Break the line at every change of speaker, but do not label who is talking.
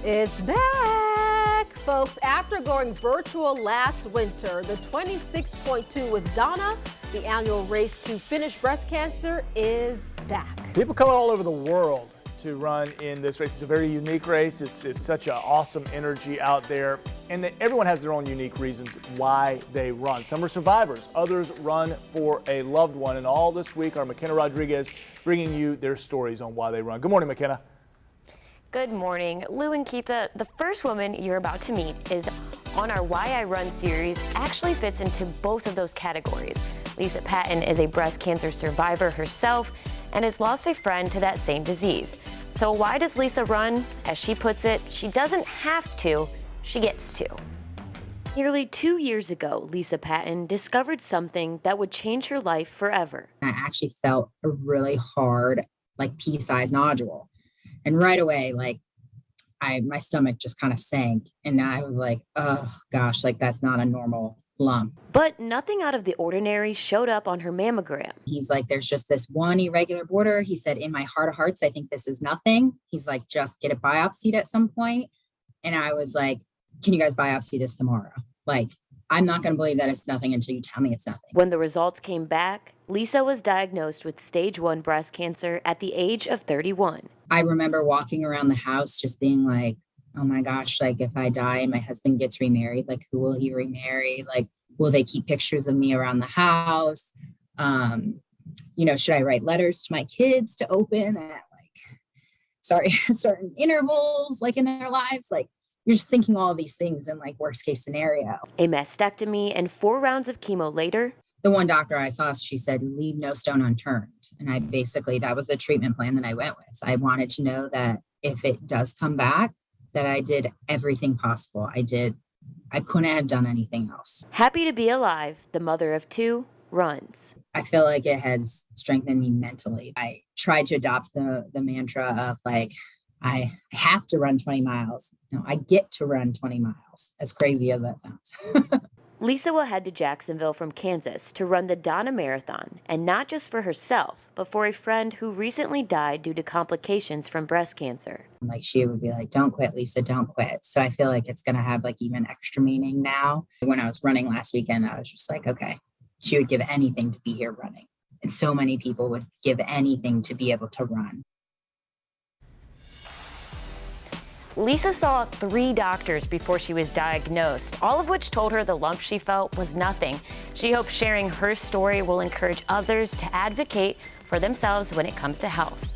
It's back, folks. After going virtual last winter, the 26.2 with Donna, the annual race to finish breast cancer, is back.
People coming all over the world to run in this race. It's a very unique race. It's such an awesome energy out there, and everyone has their own unique reasons why they run. Some are survivors, others run for a loved one, and all this week our McKenna Rodriguez bringing you their stories on why they run. Good morning, McKenna.
Good morning. Lou and Keitha, the first woman you're about to meet is on our Why I Run series, actually fits into both of those categories. Lisa Patton is a breast cancer survivor herself and has lost a friend to that same disease. So why does Lisa run? As she puts it, she doesn't have to, she gets to. Nearly 2 years ago, Lisa Patton discovered something that would change her life forever.
I actually felt a really hard, pea-sized nodule. And right away, my stomach just kind of sank. And I was like, oh gosh, that's not a normal lump.
But nothing out of the ordinary showed up on her mammogram.
He's like, there's just this one irregular border. He said, in my heart of hearts, I think this is nothing. He's like, just get it biopsied at some point. And I was like, can you guys biopsy this tomorrow? I'm not going to believe that it's nothing until you tell me it's nothing.
When the results came back, Lisa was diagnosed with stage 1 breast cancer at the age of 31.
I remember walking around the house just being like, oh my gosh, if I die and my husband gets remarried, who will he remarry? Will they keep pictures of me around the house? Should I write letters to my kids to open at certain intervals, in their lives? You're just thinking all of these things in worst case scenario.
A mastectomy and 4 rounds of chemo later.
The one doctor I saw, she said, leave no stone unturned. And that was the treatment plan that I went with. I wanted to know that if it does come back, that I did everything possible. I couldn't have done anything else.
Happy to be alive, the mother of 2 runs.
I feel like it has strengthened me mentally. I tried to adopt the mantra of I have to run 20 miles. No, I get to run 20 miles. As crazy as that sounds.
Lisa will head to Jacksonville from Kansas to run the Donna Marathon, and not just for herself, but for a friend who recently died due to complications from breast cancer.
She would be like, don't quit, Lisa, don't quit. So I feel like it's going to have even extra meaning now. When I was running last weekend, I was just like, okay, she would give anything to be here running. And so many people would give anything to be able to run.
Lisa saw 3 doctors before she was diagnosed, all of which told her the lump she felt was nothing. She hopes sharing her story will encourage others to advocate for themselves when it comes to health.